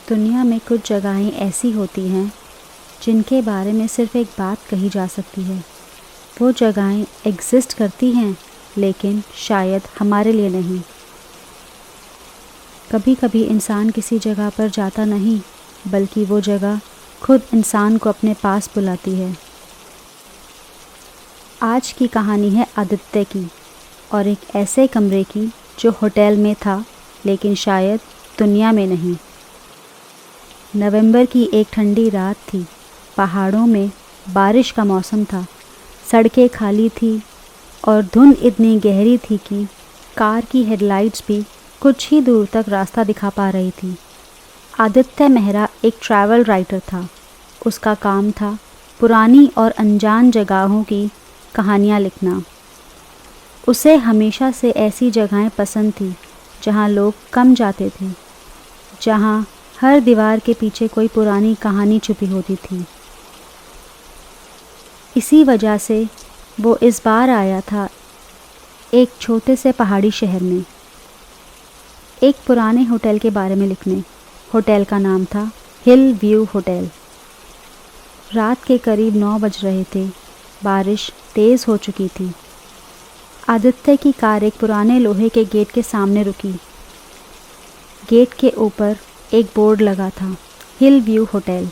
दुनिया में कुछ जगहें ऐसी होती हैं जिनके बारे में सिर्फ एक बात कही जा सकती है। वो जगहें एग्जिस्ट करती हैं लेकिन शायद हमारे लिए नहीं। कभी कभी इंसान किसी जगह पर जाता नहीं बल्कि वो जगह खुद इंसान को अपने पास बुलाती है। आज की कहानी है आदित्य की और एक ऐसे कमरे की जो होटल में था लेकिन शायद दुनिया में नहीं। नवंबर की एक ठंडी रात थी। पहाड़ों में बारिश का मौसम था। सड़कें खाली थी और धुंध इतनी गहरी थी कि कार की हेडलाइट्स भी कुछ ही दूर तक रास्ता दिखा पा रही थी। आदित्य मेहरा एक ट्रैवल राइटर था। उसका काम था पुरानी और अनजान जगहों की कहानियाँ लिखना। उसे हमेशा से ऐसी जगहें पसंद थी जहाँ लोग कम जाते थे, जहाँ हर दीवार के पीछे कोई पुरानी कहानी छुपी होती थी। इसी वजह से वो इस बार आया था एक छोटे से पहाड़ी शहर में, एक पुराने होटल के बारे में लिखने। होटल का नाम था हिल व्यू होटल। रात के करीब 9 बज रहे थे। बारिश तेज़ हो चुकी थी। आदित्य की कार एक पुराने लोहे के गेट के सामने रुकी। गेट के ऊपर एक बोर्ड लगा था, हिल व्यू होटल।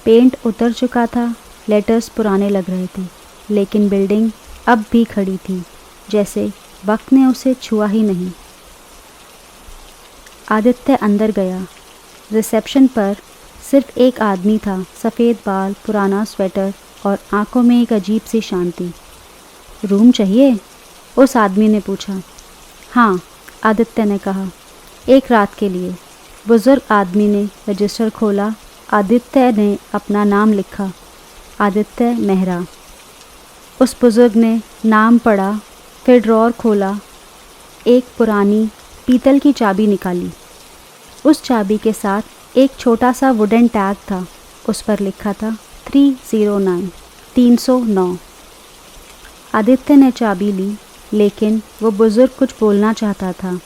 पेंट उतर चुका था, लेटर्स पुराने लग रहे थे, लेकिन बिल्डिंग अब भी खड़ी थी, जैसे वक्त ने उसे छुआ ही नहीं। आदित्य अंदर गया। रिसेप्शन पर सिर्फ एक आदमी था, सफ़ेद बाल, पुराना स्वेटर और आंखों में एक अजीब सी शांति। रूम चाहिए? उस आदमी ने पूछा। हाँ, आदित्य ने कहा, एक रात के लिए। बुज़ुर्ग आदमी ने रजिस्टर खोला। आदित्य ने अपना नाम लिखा, आदित्य मेहरा। उस बुज़ुर्ग ने नाम पढ़ा, फिर ड्रॉर खोला, एक पुरानी पीतल की चाबी निकाली। उस चाबी के साथ एक छोटा सा वुडन टैग था। उस पर लिखा था 309। आदित्य ने चाबी ली, लेकिन वो बुज़ुर्ग कुछ बोलना चाहता था।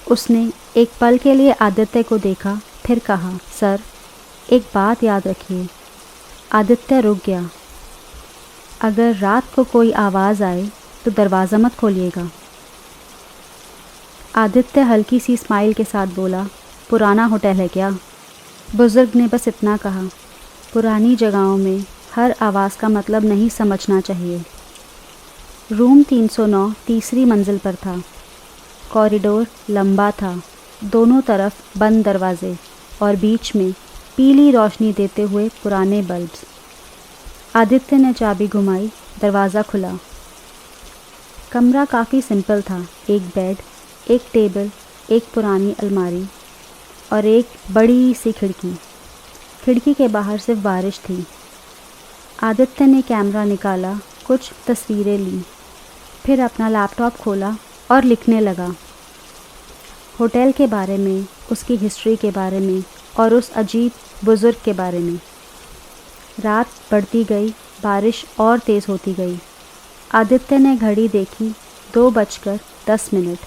उसने एक पल के लिए आदित्य को देखा, फिर कहा, सर, एक बात याद रखिए। आदित्य रुक गया। अगर रात को कोई आवाज़ आए तो दरवाज़ा मत खोलिएगा। आदित्य हल्की सी स्माइल के साथ बोला, पुराना होटल है क्या? बुज़ुर्ग ने बस इतना कहा, पुरानी जगहों में हर आवाज़ का मतलब नहीं समझना चाहिए। रूम 309 तीसरी मंजिल पर था। कॉरिडोर लंबा था, दोनों तरफ बंद दरवाजे और बीच में पीली रोशनी देते हुए पुराने बल्ब्स। आदित्य ने चाबी घुमाई, दरवाज़ा खुला। कमरा काफ़ी सिंपल था। एक बेड, एक टेबल, एक पुरानी अलमारी और एक बड़ी सी खिड़की। खिड़की के बाहर सिर्फ बारिश थी। आदित्य ने कैमरा निकाला, कुछ तस्वीरें लीं, फिर अपना लैपटॉप खोला और लिखने लगा। होटल के बारे में, उसकी हिस्ट्री के बारे में और उस अजीब बुज़ुर्ग के बारे में। रात बढ़ती गई, बारिश और तेज़ होती गई। आदित्य ने घड़ी देखी, 2:10।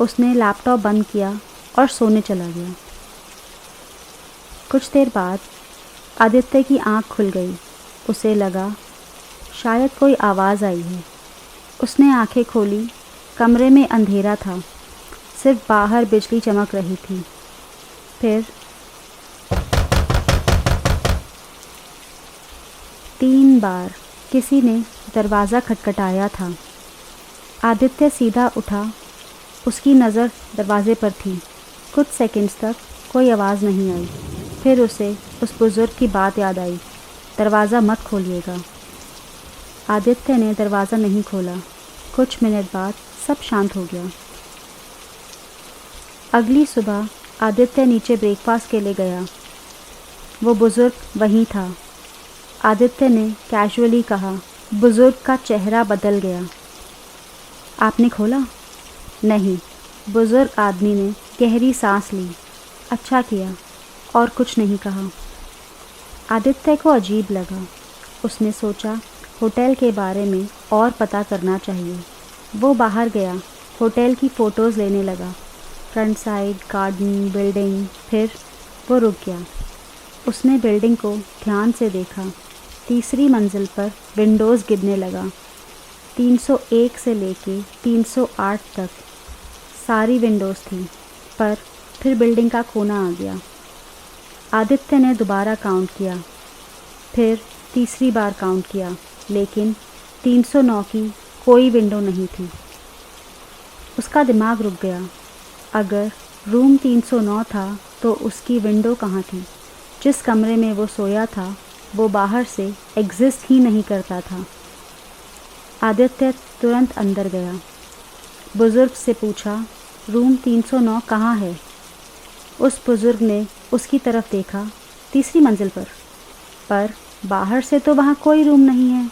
उसने लैपटॉप बंद किया और सोने चला गया। कुछ देर बाद आदित्य की आंख खुल गई। उसे लगा शायद कोई आवाज़ आई है। उसने आंखें खोली। कमरे में अंधेरा था, सिर्फ बाहर बिजली चमक रही थी। फिर 3 बार किसी ने दरवाज़ा खटखटाया था। आदित्य सीधा उठा। उसकी नज़र दरवाजे पर थी। कुछ सेकंड्स तक कोई आवाज़ नहीं आई। फिर उसे उस बुज़ुर्ग की बात याद आई, दरवाज़ा मत खोलिएगा। आदित्य ने दरवाज़ा नहीं खोला। कुछ मिनट बाद सब शांत हो गया। अगली सुबह आदित्य नीचे ब्रेकफास्ट के लिए गया। वो बुज़ुर्ग वहीं था। आदित्य ने कैजुअली कहा। बुज़ुर्ग का चेहरा बदल गया। आपने खोला? नहीं। बुज़ुर्ग आदमी ने गहरी सांस ली। अच्छा किया, और कुछ नहीं कहा। आदित्य को अजीब लगा। उसने सोचा होटल के बारे में और पता करना चाहिए। वो बाहर गया, होटल की फ़ोटोज़ लेने लगा। फ्रंट साइड, गार्डन, बिल्डिंग, फिर वो रुक गया। उसने बिल्डिंग को ध्यान से देखा। तीसरी मंजिल पर विंडोज़ गिनने लगा। 301 से लेके 308 तक सारी विंडोज़ थी, पर फिर बिल्डिंग का कोना आ गया। आदित्य ने दोबारा काउंट किया, फिर तीसरी बार काउंट किया, लेकिन 309 की कोई विंडो नहीं थी। उसका दिमाग रुक गया। अगर रूम 309 था तो उसकी विंडो कहाँ थी? जिस कमरे में वो सोया था वो बाहर से एग्जिस्ट ही नहीं करता था। आदित्य तुरंत अंदर गया। बुज़ुर्ग से पूछा, रूम 309 कहाँ है? उस बुज़ुर्ग ने उसकी तरफ देखा, तीसरी मंजिल पर बाहर से तो वहाँ कोई रूम नहीं है।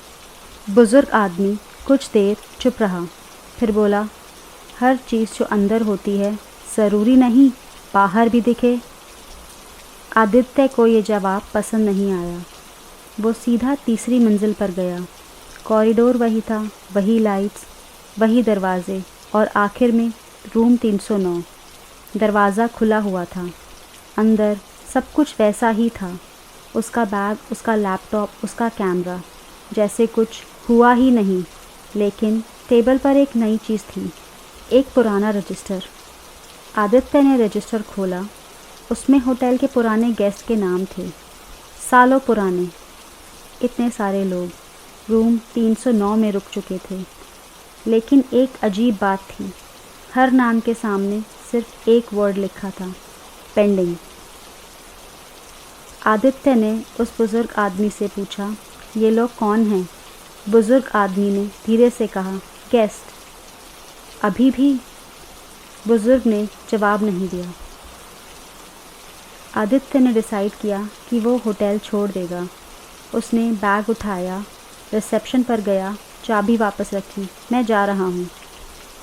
बुज़ुर्ग आदमी कुछ देर चुप रहा, फिर बोला, हर चीज़ जो अंदर होती है ज़रूरी नहीं बाहर भी दिखे। आदित्य को ये जवाब पसंद नहीं आया। वो सीधा तीसरी मंजिल पर गया। कॉरिडोर वही था, वही लाइट्स, वही दरवाजे, और आखिर में रूम 309। दरवाज़ा खुला हुआ था। अंदर सब कुछ वैसा ही था। उसका बैग, उसका लैपटॉप, उसका कैमरा, जैसे कुछ हुआ ही नहीं। लेकिन टेबल पर एक नई चीज़ थी, एक पुराना रजिस्टर। आदित्य ने रजिस्टर खोला। उसमें होटल के पुराने गेस्ट के नाम थे, सालों पुराने। इतने सारे लोग रूम 309 में रुक चुके थे। लेकिन एक अजीब बात थी, हर नाम के सामने सिर्फ एक वर्ड लिखा था, पेंडिंग। आदित्य ने उस बुज़ुर्ग आदमी से पूछा, ये लोग कौन हैं? बुज़ुर्ग आदमी ने धीरे से कहा, गेस्ट। अभी भी? बुज़ुर्ग ने जवाब नहीं दिया। आदित्य ने डिसाइड किया कि वो होटल छोड़ देगा। उसने बैग उठाया, रिसेप्शन पर गया, चाबी वापस रखी। मैं जा रहा हूँ।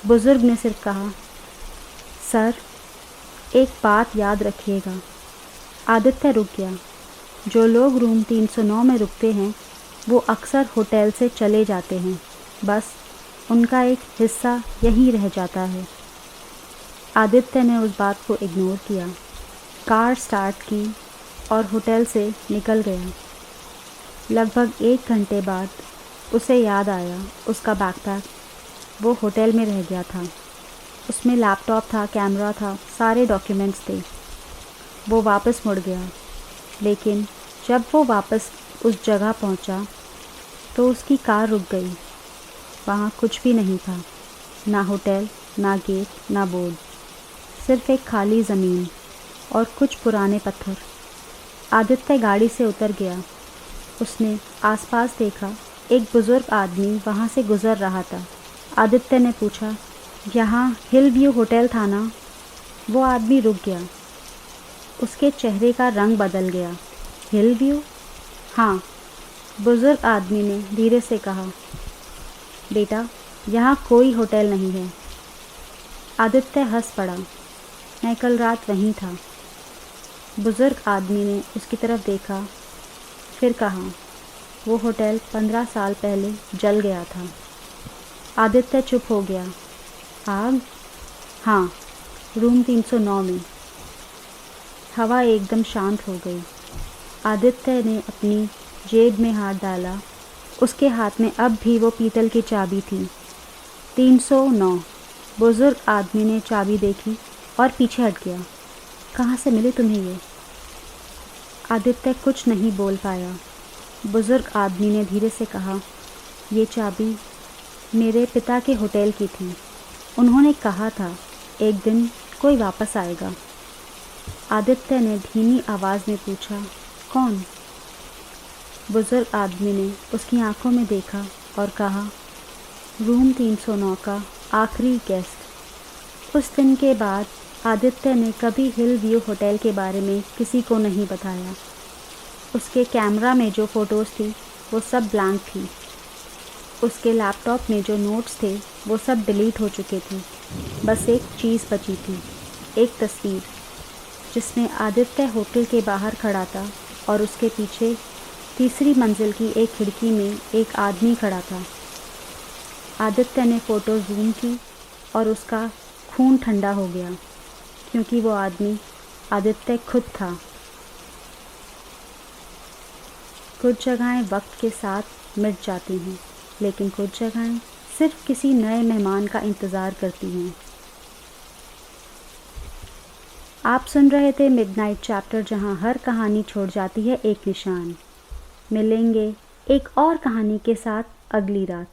बुज़ुर्ग ने सिर्फ कहा, सर एक बात याद रखिएगा। आदित्य रुक गया। जो लोग रूम 309 में रुकते हैं वो अक्सर होटल से चले जाते हैं, बस उनका एक हिस्सा यहीं रह जाता है। आदित्य ने उस बात को इग्नोर किया, कार स्टार्ट की और होटल से निकल गया। लगभग 1 घंटे बाद उसे याद आया, उसका बैकपैक वो होटल में रह गया था। उसमें लैपटॉप था, कैमरा था, सारे डॉक्यूमेंट्स थे। वो वापस मुड़ गया, लेकिन जब वो वापस उस जगह पहुंचा तो उसकी कार रुक गई। वहाँ कुछ भी नहीं था, ना होटल, ना गेट, ना बोर्ड, सिर्फ एक खाली ज़मीन और कुछ पुराने पत्थर। आदित्य गाड़ी से उतर गया। उसने आसपास देखा, एक बुज़ुर्ग आदमी वहाँ से गुज़र रहा था। आदित्य ने पूछा, यहाँ हिल व्यू होटल था ना? वो आदमी रुक गया। उसके चेहरे का रंग बदल गया। हिल व्यू? हाँ, बुज़ुर्ग आदमी ने धीरे से कहा, बेटा यहाँ कोई होटल नहीं है। आदित्य हंस पड़ा, मैं कल रात वहीं था। बुज़ुर्ग आदमी ने उसकी तरफ देखा, फिर कहा, वो होटल 15 साल पहले जल गया था। आदित्य चुप हो गया। आग? हाँ, रूम 309 में। हवा एकदम शांत हो गई। आदित्य ने अपनी जेब में हाथ डाला। उसके हाथ में अब भी वो पीतल की चाबी थी। 309। बुज़ुर्ग आदमी ने चाबी देखी और पीछे हट गया। कहाँ से मिले तुम्हें ये? आदित्य कुछ नहीं बोल पाया। बुज़ुर्ग आदमी ने धीरे से कहा, ये चाबी मेरे पिता के होटल की थी। उन्होंने कहा था एक दिन कोई वापस आएगा। आदित्य ने धीमी आवाज़ में पूछा, कौन? बुज़ुर्ग आदमी ने उसकी आंखों में देखा और कहा, रूम 309 का आखिरी गेस्ट। उस दिन के बाद आदित्य ने कभी हिल व्यू होटल के बारे में किसी को नहीं बताया। उसके कैमरा में जो फ़ोटोज़ थी वो सब ब्लैंक थी। उसके लैपटॉप में जो नोट्स थे वो सब डिलीट हो चुके थे। बस एक चीज़ बची थी, एक तस्वीर जिसमें आदित्य होटल के बाहर खड़ा था और उसके पीछे तीसरी मंजिल की एक खिड़की में एक आदमी खड़ा था। आदित्य ने फ़ोटो जूम की और उसका खून ठंडा हो गया, क्योंकि वो आदमी आदित्य खुद था। कुछ जगहें वक्त के साथ मिट जाती हैं, लेकिन कुछ जगहें सिर्फ किसी नए मेहमान का इंतज़ार करती हैं। आप सुन रहे थे मिडनाइट चैप्टर, जहां हर कहानी छोड़ जाती है एक निशान। मिलेंगे एक और कहानी के साथ अगली रात।